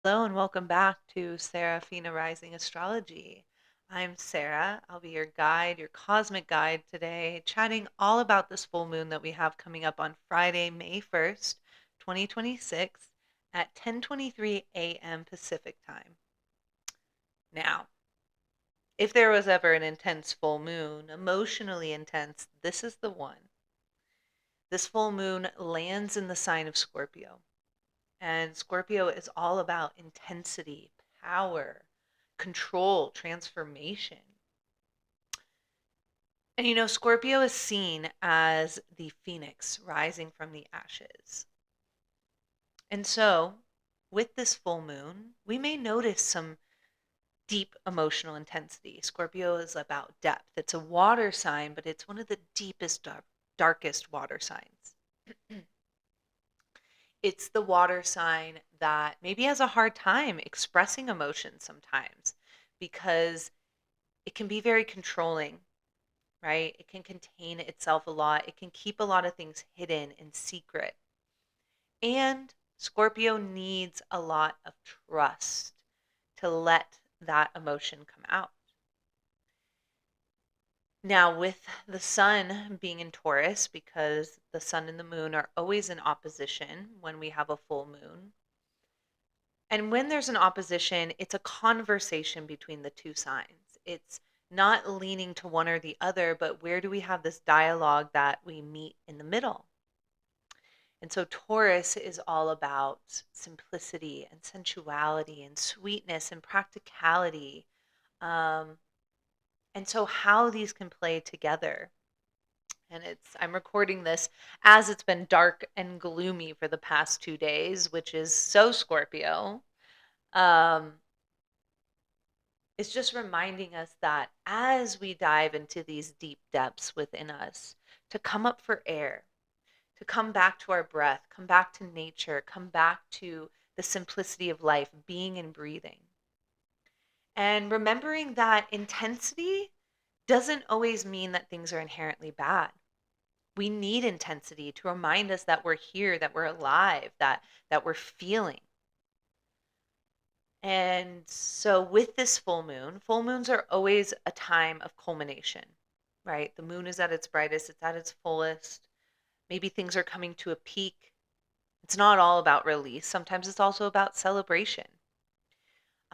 Hello and welcome back to Serafina Rising Astrology. I'm Sarah. I'll be your guide, your cosmic guide today, chatting all about this full moon that we have coming up on Friday, May 1st, 2026 at 10:23 a.m. Pacific time. Now, if there was ever an intense full moon, emotionally intense, this is the one. This full moon lands in the sign of Scorpio. And Scorpio is all about intensity, power, control, transformation. And Scorpio is seen as the phoenix rising from the ashes. And so, with this full moon, we may notice some deep emotional intensity. Scorpio is about depth. It's a water sign, but it's one of the deepest, darkest water signs. It's the water sign that maybe has a hard time expressing emotion sometimes because it can be very controlling, right? It can contain itself a lot. It can keep a lot of things hidden and secret. And Scorpio needs a lot of trust to let that emotion come out. Now, with the sun being in Taurus, because the sun and the moon are always in opposition when we have a full moon, and when there's an opposition, it's a conversation between the two signs. It's not leaning to one or the other, but where do we have this dialogue that we meet in the middle? And so Taurus is all about simplicity and sensuality and sweetness and practicality. Um, and so how these can play together. And I'm recording this as it's been dark and gloomy for the past 2 days, which is so Scorpio. Um, it's just reminding us that as we dive into these deep depths within us, to come up for air, to come back to our breath, come back to nature, come back to the simplicity of life, being and breathing. And remembering that intensity doesn't always mean that things are inherently bad. We need intensity to remind us that we're here, that we're alive, that we're feeling. And so with this full moons are always a time of culmination, right? The moon is at its brightest, it's at its fullest. Maybe things are coming to a peak. It's not all about release. Sometimes it's also about celebration.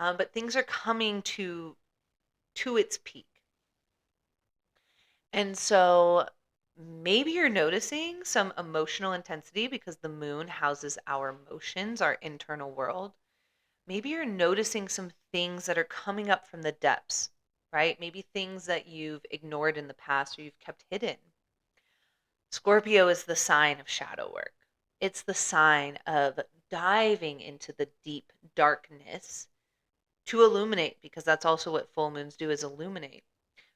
But things are coming to its peak. And so maybe you're noticing some emotional intensity because the moon houses our emotions, our internal world. Maybe you're noticing some things that are coming up from the depths, right? Maybe things that you've ignored in the past or you've kept hidden. Scorpio is the sign of shadow work. It's the sign of diving into the deep darkness to illuminate, because that's also what full moons do, is illuminate.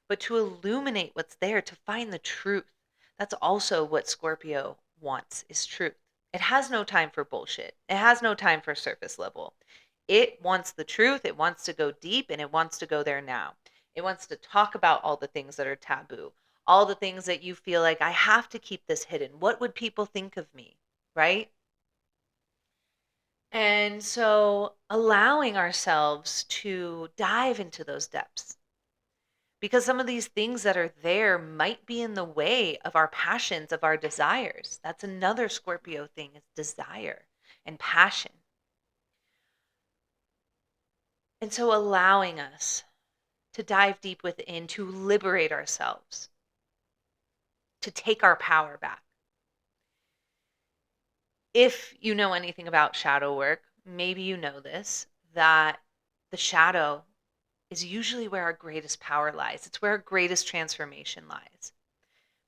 But to illuminate what's there, to find the truth. That's also what Scorpio wants, is truth. It has no time for bullshit. It has no time for surface level. It wants the truth. It wants to go deep, and it wants to go there now. It wants to talk about all the things that are taboo, all the things that you feel like, I have to keep this hidden. What would people think of me? Right? And so allowing ourselves to dive into those depths, because some of these things that are there might be in the way of our passions, of our desires. That's another Scorpio thing, is desire and passion. And so allowing us to dive deep within, to liberate ourselves, to take our power back. If you know anything about shadow work, maybe you know this, that the shadow is usually where our greatest power lies. It's where our greatest transformation lies.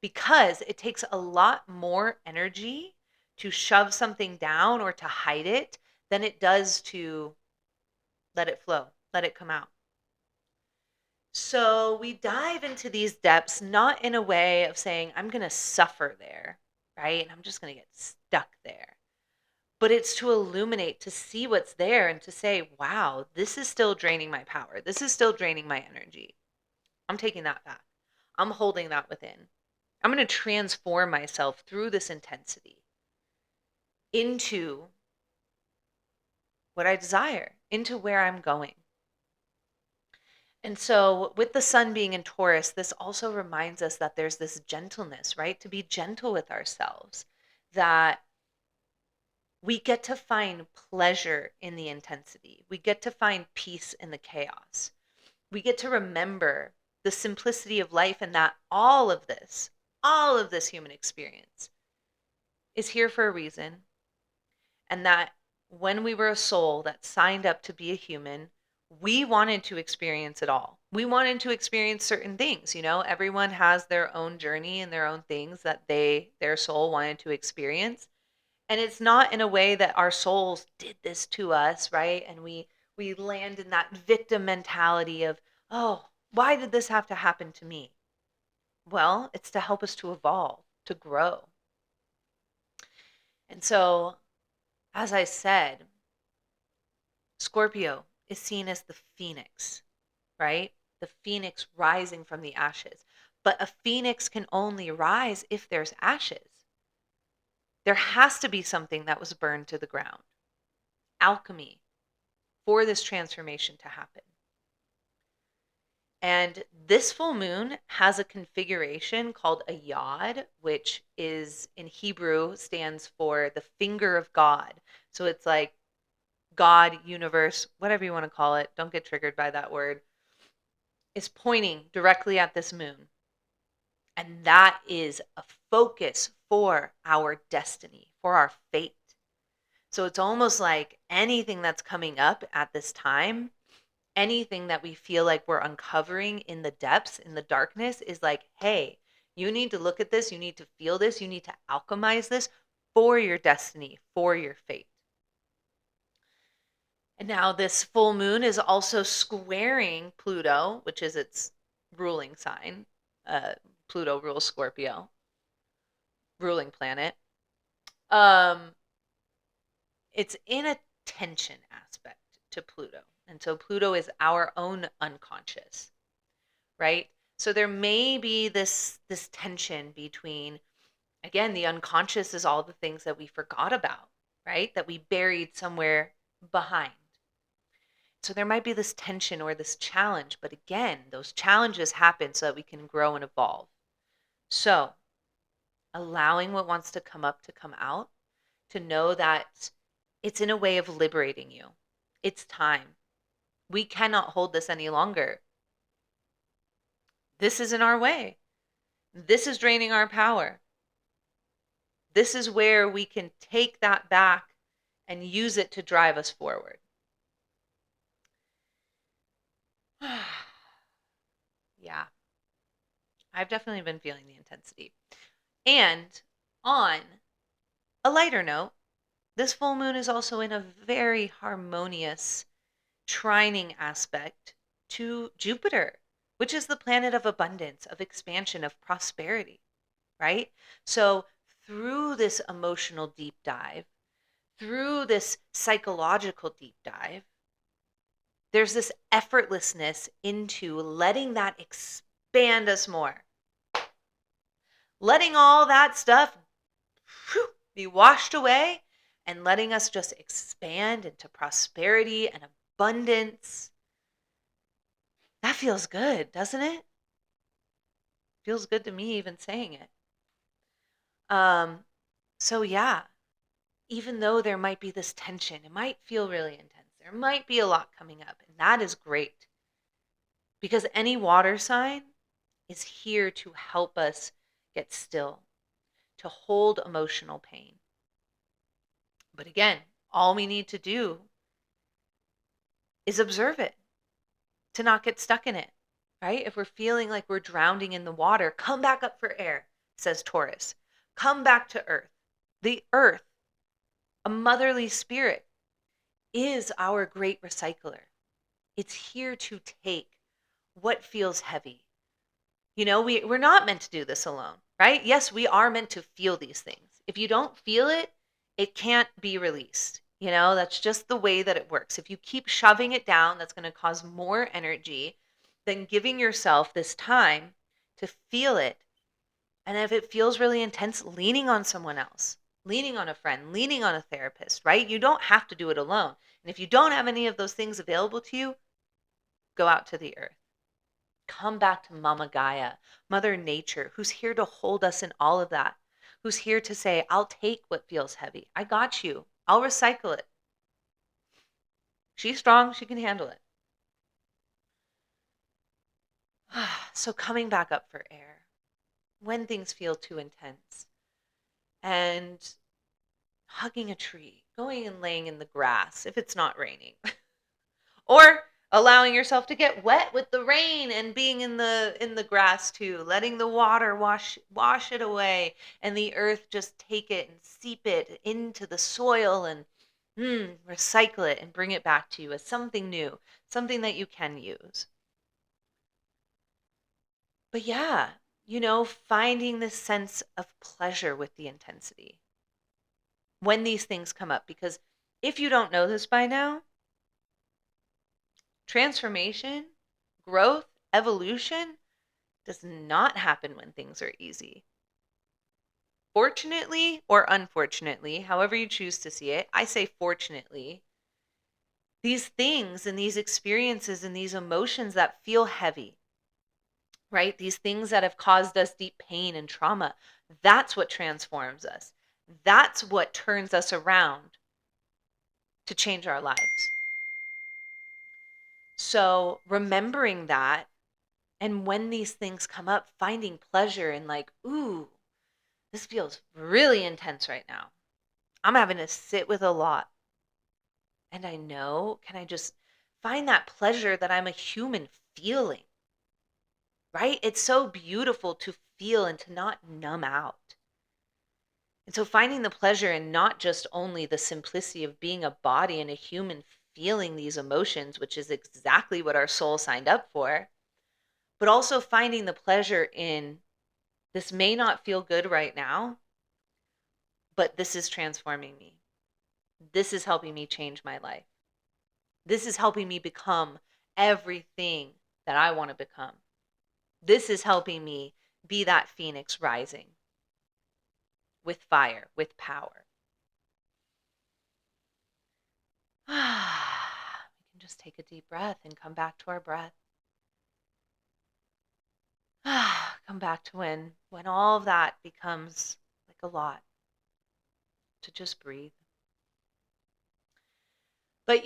Because it takes a lot more energy to shove something down or to hide it than it does to let it flow, let it come out. So we dive into these depths not in a way of saying, I'm going to suffer there, right? And I'm just going to get stuck there. But it's to illuminate, to see what's there and to say, wow, this is still draining my power. This is still draining my energy. I'm taking that back. I'm holding that within. I'm going to transform myself through this intensity into what I desire, into where I'm going. And so, with the sun being in Taurus, this also reminds us that there's this gentleness, right? To be gentle with ourselves, that we get to find pleasure in the intensity. We get to find peace in the chaos. We get to remember the simplicity of life and that all of this human experience is here for a reason. And that when we were a soul that signed up to be a human, we wanted to experience it all. We wanted to experience certain things. Everyone has their own journey and their own things that their soul wanted to experience. And it's not in a way that our souls did this to us, right? And we land in that victim mentality of, oh, why did this have to happen to me? Well, it's to help us to evolve, to grow. And so, as I said, Scorpio is seen as the phoenix, right? The phoenix rising from the ashes. But a phoenix can only rise if there's ashes. There has to be something that was burned to the ground. Alchemy for this transformation to happen. And this full moon has a configuration called a yod, which is in Hebrew stands for the finger of God. So it's like God, universe, whatever you want to call it, don't get triggered by that word, is pointing directly at this moon. And that is a focus for our destiny, for our fate. So it's almost like anything that's coming up at this time, anything that we feel like we're uncovering in the depths, in the darkness, is like, hey, you need to look at this, you need to feel this, you need to alchemize this for your destiny, for your fate. And now this full moon is also squaring Pluto, which is its ruling sign. Pluto rules Scorpio, ruling planet. It's in a tension aspect to Pluto. And so Pluto is our own unconscious, right? So there may be this tension between, again, the unconscious is all the things that we forgot about, right? That we buried somewhere behind. So there might be this tension or this challenge, but again, those challenges happen so that we can grow and evolve. So allowing what wants to come up to come out, to know that it's in a way of liberating you. It's time. We cannot hold this any longer. This isn't our way. This is draining our power. This is where we can take that back and use it to drive us forward. Yeah, I've definitely been feeling the intensity. And on a lighter note, this full moon is also in a very harmonious trining aspect to Jupiter, which is the planet of abundance, of expansion, of prosperity, right? So through this emotional deep dive, through this psychological deep dive, there's this effortlessness into letting that expand us more. Letting all that stuff be washed away and letting us just expand into prosperity and abundance. That feels good, doesn't it? Feels good to me even saying it. So yeah, even though there might be this tension, it might feel really intense. There might be a lot coming up, and that is great. Because any water sign is here to help us get still, to hold emotional pain. But again, all we need to do is observe it, to not get stuck in it, right? If we're feeling like we're drowning in the water, come back up for air, says Taurus. Come back to earth. The earth, a motherly spirit, is our great recycler. It's here to take what feels heavy. We're not meant to do this alone, right? Yes, we are meant to feel these things. If you don't feel it, it can't be released. That's just the way that it works. If you keep shoving it down, that's going to cause more energy than giving yourself this time to feel it. And if it feels really intense, leaning on someone else, leaning on a friend, leaning on a therapist, right? You don't have to do it alone. And if you don't have any of those things available to you, go out to the earth. Come back to Mama Gaia, Mother Nature, who's here to hold us in all of that, who's here to say, I'll take what feels heavy. I got you. I'll recycle it. She's strong. She can handle it. So coming back up for air when things feel too intense, and hugging a tree, going and laying in the grass if it's not raining, or allowing yourself to get wet with the rain and being in the grass too, letting the water wash it away, and the earth just take it and seep it into the soil and recycle it and bring it back to you as something new, something that you can use. But yeah, finding this sense of pleasure with the intensity when these things come up. Because if you don't know this by now, transformation, growth, evolution does not happen when things are easy. Fortunately or unfortunately, however you choose to see it, I say fortunately, these things and these experiences and these emotions that feel heavy, right? These things that have caused us deep pain and trauma, that's what transforms us. That's what turns us around to change our lives. So remembering that, and when these things come up, finding pleasure in like, ooh, this feels really intense right now. I'm having to sit with a lot. And I know, can I just find that pleasure that I'm a human feeling, right? It's so beautiful to feel and to not numb out. And so finding the pleasure in not just only the simplicity of being a body and a human feeling these emotions, which is exactly what our soul signed up for, but also finding the pleasure in this may not feel good right now, but this is transforming me. This is helping me change my life. This is helping me become everything that I want to become. This is helping me be that phoenix rising with fire, with power. We can just take a deep breath and come back to our breath. Come back to when all of that becomes like a lot, to just breathe. But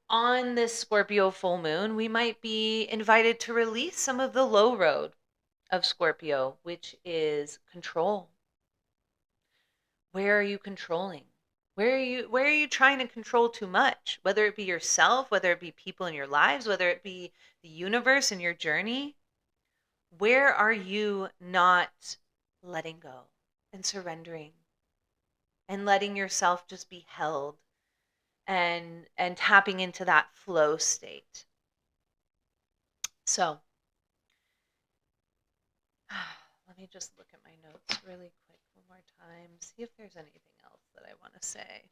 on this Scorpio full moon, we might be invited to release some of the low road of Scorpio, which is control. Where are you controlling? Where are you trying to control too much? Whether it be yourself, whether it be people in your lives, whether it be the universe in your journey, where are you not letting go and surrendering and letting yourself just be held and tapping into that flow state? So let me just look at my notes really quick one more time, see if there's anything else that I want to say.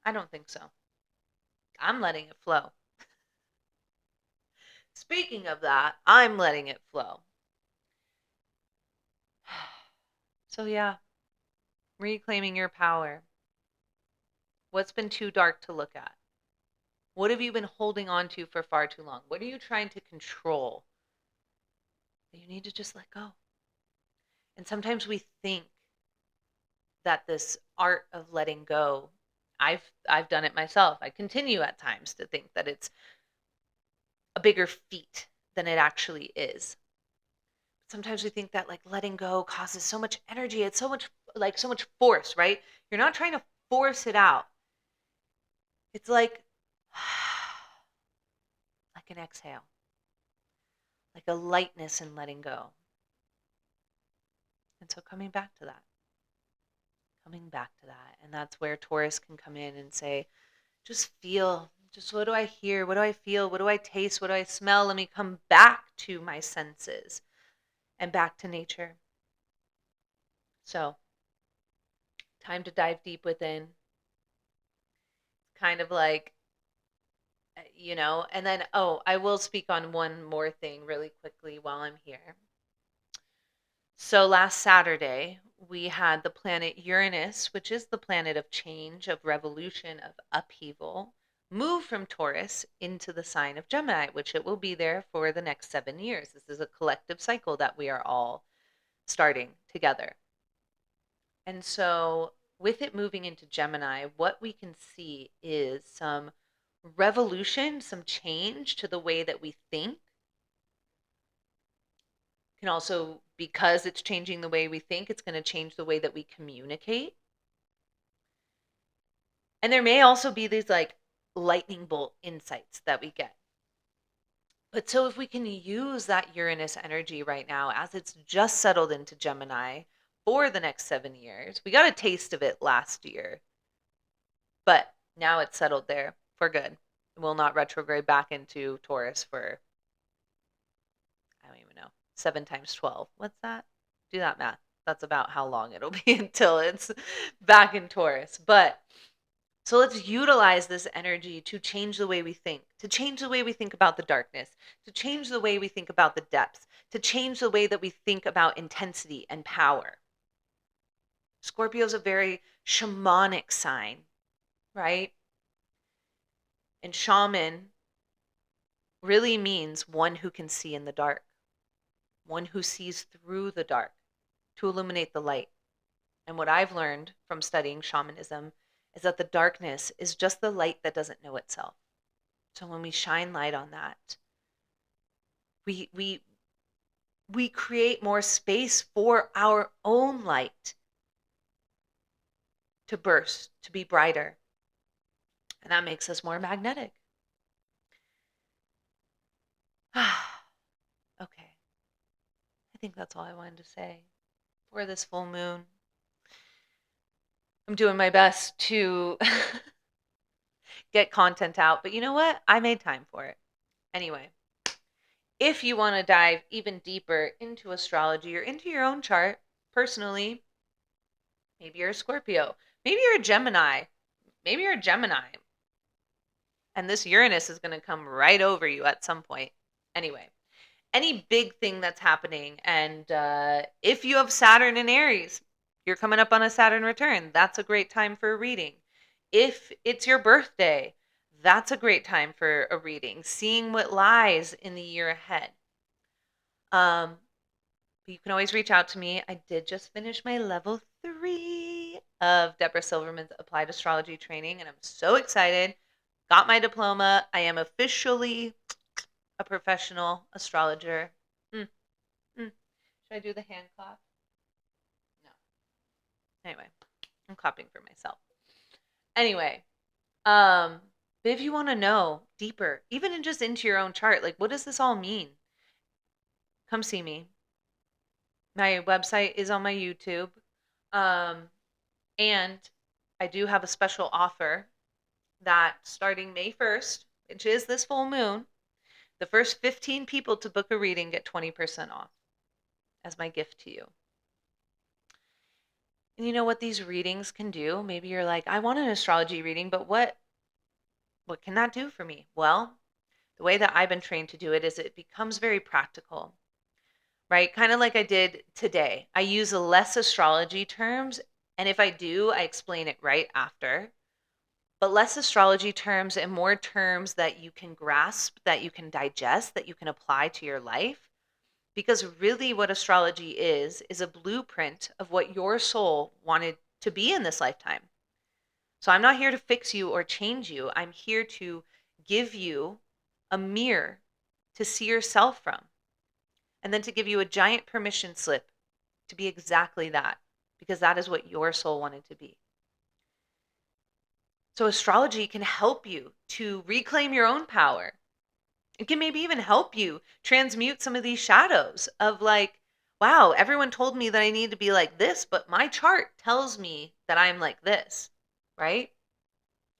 I don't think so. I'm letting it flow. Speaking of that, I'm letting it flow. So yeah, reclaiming your power. What's been too dark to look at? What have you been holding on to for far too long? What are you trying to control that you need to just let go? And sometimes we think that this art of letting go, I've done it myself. I continue at times to think that it's a bigger feat than it actually is. Sometimes we think that like letting go causes so much energy. It's so much force, right? You're not trying to force it out. It's like an exhale, like a lightness in letting go. And so coming back to that. And that's where Taurus can come in and say, just feel, just what do I hear? What do I feel? What do I taste? What do I smell? Let me come back to my senses and back to nature. So, time to dive deep within. Kind of like, and then, I will speak on one more thing really quickly while I'm here. So last Saturday, we had the planet Uranus, which is the planet of change, of revolution, of upheaval, move from Taurus into the sign of Gemini, which it will be there for the next 7 years. This is a collective cycle that we are all starting together. And so, with it moving into Gemini, what we can see is some revolution, some change to the way that we think. Can also, because it's changing the way we think, it's going to change the way that we communicate. And there may also be these like lightning bolt insights that we get. But so if we can use that Uranus energy right now as it's just settled into Gemini for the next 7 years, we got a taste of it last year, but now it's settled there for good. It will not retrograde back into Taurus for, I don't even know, 7 times 12. What's that? Do that math. That's about how long it'll be until it's back in Taurus. But so let's utilize this energy to change the way we think, to change the way we think about the darkness, to change the way we think about the depths, to change the way that we think about intensity and power. Scorpio is a very shamanic sign, right? And shaman really means one who can see in the dark, one who sees through the dark to illuminate the light. And what I've learned from studying shamanism is that the darkness is just the light that doesn't know itself. So when we shine light on that, we create more space for our own light to burst, to be brighter. And that makes us more magnetic. Okay. I think that's all I wanted to say for this full moon. I'm doing my best to get content out, but you know what? I made time for it. Anyway, if you want to dive even deeper into astrology or into your own chart, personally, maybe you're a Scorpio, maybe you're a Gemini, maybe you're a Gemini, and this Uranus is going to come right over you at some point. Anyway, any big thing that's happening, and if you have Saturn in Aries, you're coming up on a Saturn return, that's a great time for a reading. If it's your birthday, that's a great time for a reading, seeing what lies in the year ahead. You can always reach out to me. I did just finish my level 3 of Deborah Silverman's applied astrology training, and I'm so excited. Got my diploma. I am officially a professional astrologer. Should I do the hand clap? No. Anyway, I'm clapping for myself. Anyway, but if you want to know deeper, even just into your own chart, like what does this all mean? Come see me. My website is on my YouTube. And I do have a special offer that starting May 1st, which is this full moon, the first 15 people to book a reading get 20% off as my gift to you. And you know what these readings can do? Maybe you're like, I want an astrology reading, but what can that do for me? Well, the way that I've been trained to do it is it becomes very practical, right? Kind of like I did today. I use less astrology terms, and if I do, I explain it right after. But less astrology terms and more terms that you can grasp, that you can digest, that you can apply to your life. Because really, what astrology is a blueprint of what your soul wanted to be in this lifetime. So I'm not here to fix you or change you. I'm here to give you a mirror to see yourself from, and then to give you a giant permission slip to be exactly that, because that is what your soul wanted to be. So astrology can help you to reclaim your own power. It can maybe even help you transmute some of these shadows of like, wow, everyone told me that I need to be like this, but my chart tells me that I'm like this, right?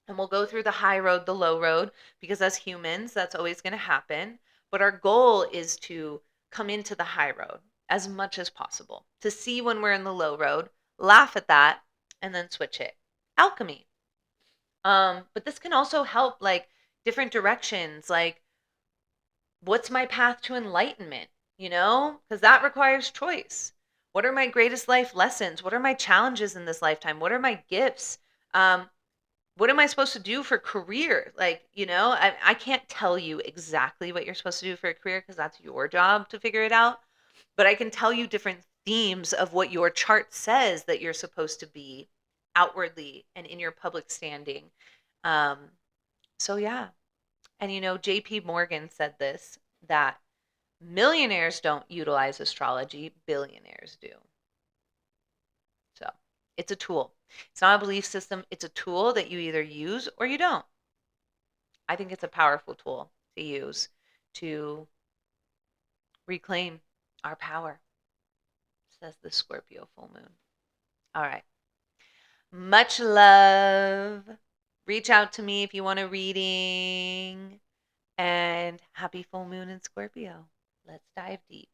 And we'll go through the high road, the low road, because as humans, that's always going to happen. But our goal is to come into the high road as much as possible, to see when we're in the low road, laugh at that, and then switch it. Alchemy. But this can also help like different directions, like what's my path to enlightenment, because that requires choice. What are my greatest life lessons? What are my challenges in this lifetime? What are my gifts? What am I supposed to do for career? Like, I can't tell you exactly what you're supposed to do for a career because that's your job to figure it out. But I can tell you different themes of what your chart says that you're supposed to be outwardly and in your public standing. Um, so yeah. And JP Morgan said this, that millionaires don't utilize astrology, billionaires do. So it's a tool. It's not a belief system. It's a tool that you either use or you don't. I think it's a powerful tool to use to reclaim our power, says the Scorpio full moon. All right. Much love. Reach out to me if you want a reading. And happy full moon in Scorpio. Let's dive deep.